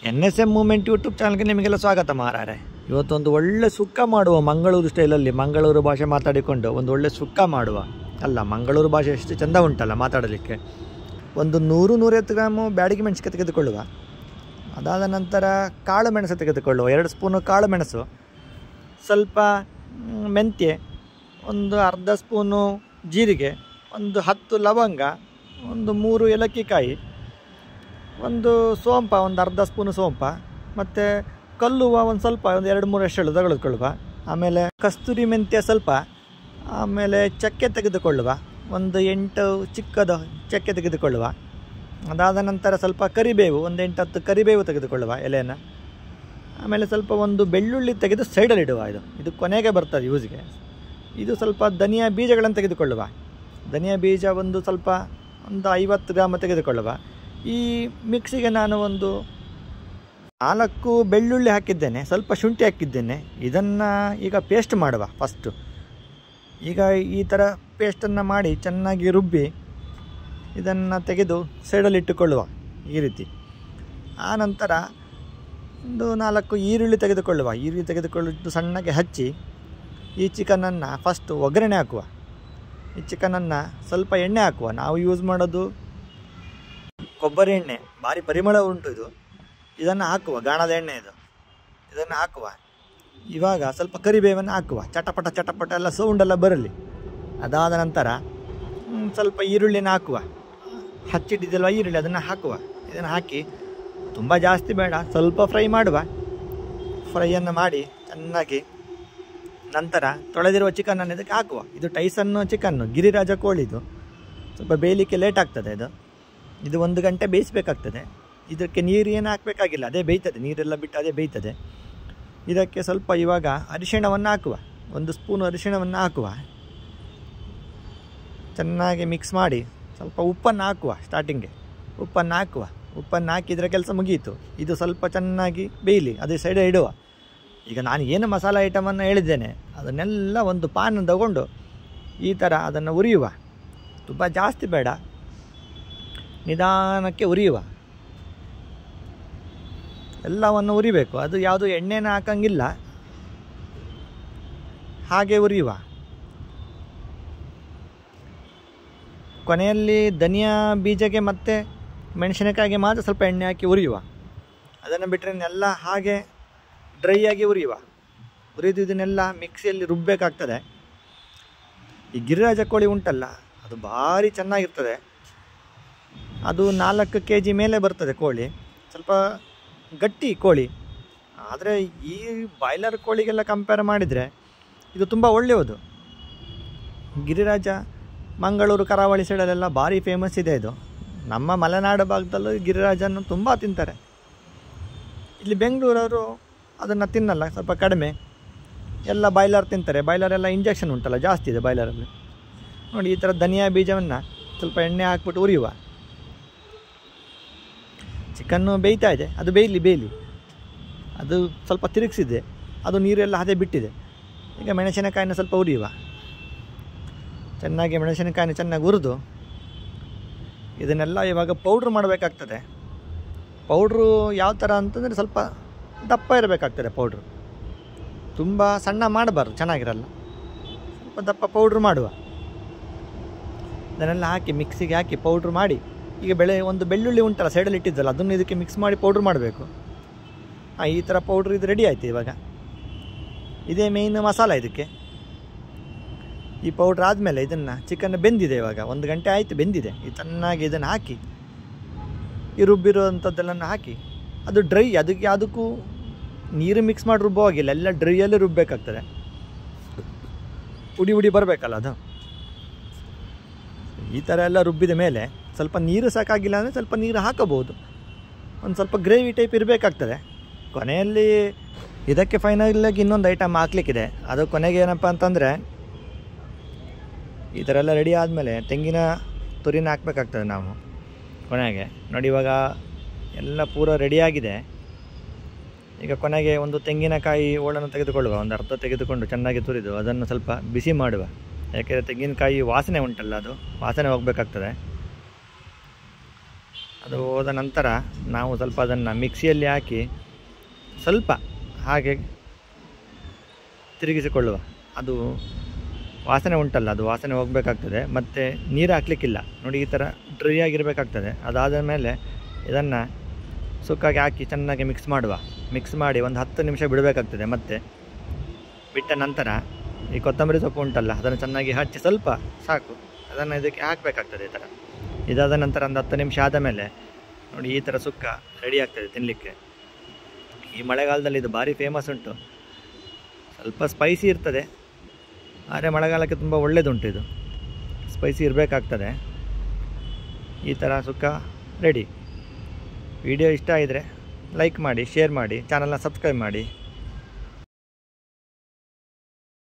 NSM moment YouTube ಚಾನಲ್ಗೆ ನಿಮಗೆಲ್ಲ ಸ್ವಾಗತ ಮಾರಾರೆ. ಇವತ್ತೊಂದು ಒಳ್ಳೆ ಸುಕ್ಕ ಮಾಡುವ, ಮಂಗಳೂರು ಸ್ಟೈಲಲ್ಲಿ ಮಂಗಳೂರು ಭಾಷೆ ಮಾತಾಡಿಕೊಂಡು ಒಂದು ಒಳ್ಳೆ ಸುಕ್ಕ ಮಾಡುವ. ಅಲ್ಲ, ಮಂಗಳೂರು ಭಾಷೆ ಎಷ್ಟು ಚೆಂದ ಉಂಟಲ್ಲ ಮಾತಾಡಲಿಕ್ಕೆ. ಒಂದು 100-150 ಗ್ರಾಮು ಬ್ಯಾಡಗಿ ಮೆಣಸಿಗೆ ತೆಗೆದುಕೊಳ್ಳುವ. ಅದಾದ ನಂತರ ಕಾಳು ಮೆಣಸು ತೆಗೆದುಕೊಳ್ಳುವ, 2 ಸ್ಪೂನು ಕಾಳು ಮೆಣಸು, ಸ್ವಲ್ಪ ಮೆಂತ್ಯ, ಒಂದು ಅರ್ಧ ಸ್ಪೂನು ಜೀರಿಗೆ, ಒಂದು 10 ಲವಂಗ, ಒಂದು 3 ಏಲಕ್ಕಿಕಾಯಿ, ಒಂದು ಸೋಂಪ, ಒಂದು ಅರ್ಧ ಸ್ಪೂನು ಸೋಂಪ, ಮತ್ತು ಕಲ್ಲುವ ಒಂದು ಸ್ವಲ್ಪ, ಒಂದು 2-3 ಎಷ್ಟೆಳು ತೆಗೆದುಕೊಳ್ಳುವ. ಆಮೇಲೆ ಕಸ್ತೂರಿ ಮೆಂತ್ಯ ಸ್ವಲ್ಪ, ಆಮೇಲೆ ಚಕ್ಕೆ ತೆಗೆದುಕೊಳ್ಳುವ, ಒಂದು 8 ಚಿಕ್ಕದು ಚಕ್ಕೆ ತೆಗೆದುಕೊಳ್ಳುವ. ಅದಾದ ನಂತರ ಸ್ವಲ್ಪ ಕರಿಬೇವು, ಒಂದು 8-10 ಕರಿಬೇವು ತೆಗೆದುಕೊಳ್ಳುವ ಎಲೆಯನ್ನು. ಆಮೇಲೆ ಸ್ವಲ್ಪ ಒಂದು ಬೆಳ್ಳುಳ್ಳಿ ತೆಗೆದು ಸೈಡಲ್ಲಿಡುವ. ಇದು ಕೊನೆಗೆ ಬರ್ತದೆ ಯೂಸ್ಗೆ. ಇದು ಸ್ವಲ್ಪ ಧನಿಯಾ ಬೀಜಗಳನ್ನು ತೆಗೆದುಕೊಳ್ಳುವ. ಧನಿಯಾ ಬೀಜ ಒಂದು ಸ್ವಲ್ಪ, ಒಂದು 50 ಗ್ರಾಮ್ ತೆಗೆದುಕೊಳ್ಳುವ. ಈ ಮಿಕ್ಸಿಗೆ ನಾನು ಒಂದು 4 ಬೆಳ್ಳುಳ್ಳಿ ಹಾಕಿದ್ದೇನೆ, ಸ್ವಲ್ಪ ಶುಂಠಿ ಹಾಕಿದ್ದೇನೆ. ಇದನ್ನು ಈಗ ಪೇಸ್ಟ್ ಮಾಡುವ ಫಸ್ಟು. ಈಗ ಈ ಥರ ಪೇಸ್ಟನ್ನು ಮಾಡಿ ಚೆನ್ನಾಗಿ ರುಬ್ಬಿ ಇದನ್ನು ತೆಗೆದು ಸೈಡಲ್ಲಿ ಇಟ್ಟುಕೊಳ್ಳುವ ಈ ರೀತಿ. ಆ ನಂತರ ಒಂದು 4 ಈರುಳ್ಳಿ ತೆಗೆದುಕೊಳ್ಳುವ. ಈರುಳ್ಳಿ ತೆಗೆದುಕೊಳ್ಳಿದ್ದು ಸಣ್ಣಗೆ ಹಚ್ಚಿ ಈ ಚಿಕನನ್ನು ಫಸ್ಟು ಒಗ್ಗರಣೆ ಹಾಕುವ. ಈ ಚಿಕನನ್ನು ಸ್ವಲ್ಪ ಎಣ್ಣೆ ಹಾಕುವ. ನಾವು ಯೂಸ್ ಮಾಡೋದು ಕೊಬ್ಬರಿ ಎಣ್ಣೆ, ಭಾರಿ ಪರಿಮಳ ಉಂಟು ಇದು. ಇದನ್ನು ಹಾಕುವ, ಗಾಣದ ಎಣ್ಣೆ ಇದನ್ನು ಹಾಕುವ. ಇವಾಗ ಸ್ವಲ್ಪ ಕರಿಬೇವನ್ನು ಹಾಕುವ, ಚಟಪಟ ಚಟಪಟ ಎಲ್ಲ ಸೌಂಡೆಲ್ಲ ಬರಲಿ. ಅದಾದ ನಂತರ ಸ್ವಲ್ಪ ಈರುಳ್ಳಿನ ಹಾಕುವ, ಹಚ್ಚಿಟ್ಟಿದ್ದಲ್ವ ಈರುಳ್ಳಿ, ಅದನ್ನು ಹಾಕುವ. ಇದನ್ನು ಹಾಕಿ ತುಂಬ ಜಾಸ್ತಿ ಬೇಡ, ಸ್ವಲ್ಪ ಫ್ರೈ ಮಾಡುವ. ಫ್ರೈಯನ್ನು ಮಾಡಿ ಚೆನ್ನಾಗಿ ನಂತರ ತೊಳೆದಿರುವ ಚಿಕನನ್ನು ಇದಕ್ಕೆ ಹಾಕುವ. ಇದು ಟೈಸನ್ನು ಚಿಕನ್ನು, ಗಿರಿರಾಜ ಕೋಳಿದು. ಸ್ವಲ್ಪ ಬೇಯಲಿಕ್ಕೆ ಲೇಟ್ ಆಗ್ತದೆ. ಇದು 1 ಗಂಟೆ ಬೇಯಿಸಬೇಕಾಗ್ತದೆ. ಇದಕ್ಕೆ ನೀರು ಏನು ಹಾಕಬೇಕಾಗಿಲ್ಲ, ಅದೇ ಬೇಯ್ತದೆ. ನೀರೆಲ್ಲ ಬಿಟ್ಟು ಅದೇ ಬೇಯ್ತದೆ. ಇದಕ್ಕೆ ಸ್ವಲ್ಪ ಇವಾಗ ಅರಿಶಿಣವನ್ನು ಹಾಕುವ, 1 ಸ್ಪೂನು ಅರಿಶಿಣವನ್ನು ಹಾಕುವ. ಚೆನ್ನಾಗಿ ಮಿಕ್ಸ್ ಮಾಡಿ ಸ್ವಲ್ಪ ಉಪ್ಪನ್ನು ಹಾಕುವ. ಸ್ಟಾರ್ಟಿಂಗ್ಗೆ ಉಪ್ಪನ್ನು ಹಾಕುವ. ಉಪ್ಪನ್ನು ಹಾಕಿದರೆ ಕೆಲಸ ಮುಗಿಯಿತು. ಇದು ಸ್ವಲ್ಪ ಚೆನ್ನಾಗಿ ಬೇಯಲಿ, ಅದೇ ಸೈಡ್ ಇಡುವ. ಈಗ ನಾನು ಏನು ಮಸಾಲೆ ಐಟಮನ್ನು ಹೇಳಿದ್ದೇನೆ ಅದನ್ನೆಲ್ಲ ಒಂದು ಪಾನ್ ತಗೊಂಡು ಈ ಥರ ಅದನ್ನು ಉರಿಯುವ. ತುಂಬ ಜಾಸ್ತಿ ಬೇಡ, ನಿಧಾನಕ್ಕೆ ಉರಿಯುವ. ಎಲ್ಲವನ್ನು ಉರಿಬೇಕು. ಅದು ಯಾವುದು ಎಣ್ಣೆನ ಹಾಕಂಗಿಲ್ಲ, ಹಾಗೆ ಉರಿಯುವ. ಕೊನೆಯಲ್ಲಿ ಧನಿಯಾ ಬೀಜಕ್ಕೆ ಮತ್ತು ಮೆಣಸಿನಕಾಯಿಗೆ ಮಾತ್ರ ಸ್ವಲ್ಪ ಎಣ್ಣೆ ಹಾಕಿ ಉರಿಯುವ. ಅದನ್ನು ಬಿಟ್ಟರೆ ಎಲ್ಲ ಹಾಗೆ ಡ್ರೈ ಆಗಿ ಉರಿಯುವ. ಉರಿದು ಇದನ್ನೆಲ್ಲ ಮಿಕ್ಸಿಯಲ್ಲಿ ರುಬ್ಬಬೇಕಾಗ್ತದೆ. ಈ ಗಿರಿರಾಜ ಕೋಳಿ ಉಂಟಲ್ಲ, ಅದು ಭಾರಿ ಚೆನ್ನಾಗಿರ್ತದೆ. ಅದು 4 kg ಮೇಲೆ ಬರ್ತದೆ ಕೋಳಿ. ಸ್ವಲ್ಪ ಗಟ್ಟಿ ಕೋಳಿ. ಆದರೆ ಈ ಬಾಯ್ಲರ್ ಕೋಳಿಗೆಲ್ಲ ಕಂಪೇರ್ ಮಾಡಿದರೆ ಇದು ತುಂಬ ಒಳ್ಳೆಯದು. ಗಿರಿರಾಜ ಮಂಗಳೂರು ಕರಾವಳಿ ಸೈಡಲ್ಲೆಲ್ಲ ಭಾರಿ ಫೇಮಸ್ ಇದೆ ಇದು. ನಮ್ಮ ಮಲೆನಾಡು ಭಾಗದಲ್ಲೂ ಗಿರಿರಾಜನ್ನು ತುಂಬ ತಿಂತಾರೆ. ಇಲ್ಲಿ ಬೆಂಗಳೂರವರು ಅದನ್ನು ತಿನ್ನಲ್ಲ, ಸ್ವಲ್ಪ ಕಡಿಮೆ. ಎಲ್ಲ ಬಾಯ್ಲರ್ ತಿಂತಾರೆ. ಬಾಯ್ಲರೆಲ್ಲ ಇಂಜೆಕ್ಷನ್ ಉಂಟಲ್ಲ, ಜಾಸ್ತಿ ಇದೆ ಬಾಯ್ಲರಲ್ಲಿ. ನೋಡಿ, ಈ ಥರ ಧನಿಯಾ ಬೀಜವನ್ನು ಸ್ವಲ್ಪ ಎಣ್ಣೆ ಹಾಕ್ಬಿಟ್ಟು ಉರಿಯುವ. ಚಿಕನ್ನು ಬೇಯ್ತಾ ಇದೆ, ಅದು ಬೇಯಲಿ. ಅದು ಸ್ವಲ್ಪ ತಿರುಗಿಸಿದೆ, ಅದು ನೀರೆಲ್ಲ ಅದೇ ಬಿಟ್ಟಿದೆ. ಈಗ ಮೆಣಸಿನಕಾಯಿನ ಸ್ವಲ್ಪ ಉರಿಯುವ. ಚೆನ್ನಾಗಿ ಮೆಣಸಿನಕಾಯಿನ ಚೆನ್ನಾಗಿ ಹುರಿದು ಇದನ್ನೆಲ್ಲ ಇವಾಗ ಪೌಡ್ರ್ ಮಾಡಬೇಕಾಗ್ತದೆ. ಪೌಡ್ರು ಯಾವ ಥರ ಅಂತಂದರೆ ಸ್ವಲ್ಪ ದಪ್ಪ ಇರಬೇಕಾಗ್ತದೆ ಪೌಡ್ರು. ತುಂಬ ಸಣ್ಣ ಮಾಡಬಾರ್ದು, ಚೆನ್ನಾಗಿರಲ್ಲ. ಸ್ವಲ್ಪ ದಪ್ಪ ಪೌಡ್ರ್ ಮಾಡುವ. ಇದನ್ನೆಲ್ಲ ಹಾಕಿ ಮಿಕ್ಸಿಗೆ ಹಾಕಿ ಪೌಡ್ರ್ ಮಾಡಿ, ಈಗ ಒಂದು ಬೆಳ್ಳುಳ್ಳಿ ಉಂಟಲ್ಲ ಸೈಡಲ್ಲಿ ಇಟ್ಟಿದ್ದಲ್ಲ, ಅದನ್ನು ಇದಕ್ಕೆ ಮಿಕ್ಸ್ ಮಾಡಿ ಪೌಡ್ರ್ ಮಾಡಬೇಕು. ಈ ಥರ ಪೌಡ್ರ್ ಇದು ರೆಡಿ ಆಯಿತು. ಇವಾಗ ಇದೇ ಮೇಯ್ನ್ ಮಸಾಲ ಇದಕ್ಕೆ. ಈ ಪೌಡ್ರ್ ಆದಮೇಲೆ ಇದನ್ನು ಚಿಕನ್ ಬೆಂದಿದೆ, ಇವಾಗ 1 ಗಂಟೆ ಆಯಿತು ಬೆಂದಿದೆ. ಈ ಚೆನ್ನಾಗಿ ಇದನ್ನು ಹಾಕಿ ಈ ರುಬ್ಬಿರುವಂಥದ್ದೆಲ್ಲ ಹಾಕಿ, ಅದು ಡ್ರೈ, ಅದಕ್ಕೂ ನೀರು ಮಿಕ್ಸ್ ಮಾಡಿ ರುಬ್ಬುವಾಗಿಲ್ಲ, ಎಲ್ಲ ಡ್ರೈಯಲ್ಲೇ ರುಬ್ಬಬೇಕಾಗ್ತದೆ. ಉಡಿ ಬರಬೇಕಲ್ಲ ಅದು. ಈ ಥರ ಎಲ್ಲ ರುಬ್ಬಿದ ಮೇಲೆ ಸ್ವಲ್ಪ ನೀರು ಸಾಕಾಗಿಲ್ಲ ಅಂದರೆ ಸ್ವಲ್ಪ ನೀರು ಹಾಕಬಹುದು. ಒಂದು ಸ್ವಲ್ಪ ಗ್ರೇವಿ ಟೈಪ್ ಇರಬೇಕಾಗ್ತದೆ. ಕೊನೆಯಲ್ಲಿ ಇದಕ್ಕೆ ಫೈನಲಾಗಿ ಇನ್ನೊಂದು ಐಟಮ್ ಹಾಕ್ಲಿಕ್ಕಿದೆ. ಅದು ಕೊನೆಗೆ ಏನಪ್ಪ ಅಂತಂದರೆ, ಈ ಥರ ಎಲ್ಲ ರೆಡಿ ಆದಮೇಲೆ ತೆಂಗಿನ ತುರಿನ ಹಾಕಬೇಕಾಗ್ತದೆ ನಾವು ಕೊನೆಗೆ. ನೋಡಿ, ಇವಾಗ ಎಲ್ಲ ಪೂರ ರೆಡಿಯಾಗಿದೆ. ಈಗ ಕೊನೆಗೆ ಒಂದು ತೆಂಗಿನಕಾಯಿ ಹೋಳನ್ನು ತೆಗೆದುಕೊಳ್ಳುವ, ಒಂದು ಅರ್ಧ ತೆಗೆದುಕೊಂಡು ಚೆನ್ನಾಗಿ ತುರಿದು ಅದನ್ನು ಸ್ವಲ್ಪ ಬಿಸಿ ಮಾಡುವ. ಯಾಕೆಂದರೆ ತೆಂಗಿನಕಾಯಿ ವಾಸನೆ ಉಂಟಲ್ಲ, ಅದು ವಾಸನೆ ಹೋಗಬೇಕಾಗ್ತದೆ. ಅದು ಹೋದ ನಂತರ ನಾವು ಸ್ವಲ್ಪ ಅದನ್ನು ಮಿಕ್ಸಿಯಲ್ಲಿ ಹಾಕಿ ಸ್ವಲ್ಪ ಹಾಗೆ ತಿರುಗಿಸಿಕೊಳ್ಳುವ. ಅದು ವಾಸನೆ ಉಂಟಲ್ಲ, ಅದು ವಾಸನೆ ಹೋಗಬೇಕಾಗ್ತದೆ. ಮತ್ತು ನೀರು ಹಾಕಲಿಕ್ಕಿಲ್ಲ ನೋಡಿ, ಈ ಥರ ಡ್ರೈ ಆಗಿರಬೇಕಾಗ್ತದೆ. ಅದಾದ ಮೇಲೆ ಇದನ್ನು ಸುಕ್ಕಾಗಿ ಹಾಕಿ ಚೆನ್ನಾಗಿ ಮಿಕ್ಸ್ ಮಾಡುವ. ಮಿಕ್ಸ್ ಮಾಡಿ ಒಂದು 10 ನಿಮಿಷ ಬಿಡಬೇಕಾಗ್ತದೆ. ಮತ್ತು ಬಿಟ್ಟ ನಂತರ ಈ ಕೊತ್ತಂಬರಿ ಸೊಪ್ಪು ಉಂಟಲ್ಲ, ಅದನ್ನು ಚೆನ್ನಾಗಿ ಹಚ್ಚಿ ಸ್ವಲ್ಪ ಸಾಕು ಅದನ್ನು ಇದಕ್ಕೆ ಹಾಕಬೇಕಾಗ್ತದೆ. ಈ ಥರ ಇದಾದ ನಂತರ ಒಂದು 10 ನಿಮಿಷ ಆದ ಮೇಲೆ ನೋಡಿ ಈ ಥರ ಸುಕ್ಕ ರೆಡಿ ಆಗ್ತದೆ ತಿನ್ನಲಿಕ್ಕೆ. ಈ ಮಳೆಗಾಲದಲ್ಲಿ ಇದು ಭಾರಿ ಫೇಮಸ್ ಉಂಟು. ಸ್ವಲ್ಪ ಸ್ಪೈಸಿ ಇರ್ತದೆ, ಆದರೆ ಮಳೆಗಾಲಕ್ಕೆ ತುಂಬ ಒಳ್ಳೆಯದುಂಟು. ಇದು ಸ್ಪೈಸಿ ಇರಬೇಕಾಗ್ತದೆ. ಈ ಥರ ಸುಕ್ಕ ರೆಡಿ. ವಿಡಿಯೋ ಇಷ್ಟ ಆಗಿದರೆ ಲೈಕ್ ಮಾಡಿ, ಶೇರ್ ಮಾಡಿ, ಚಾನಲ್ನ ಸಬ್ಸ್ಕ್ರೈಬ್ ಮಾಡಿ.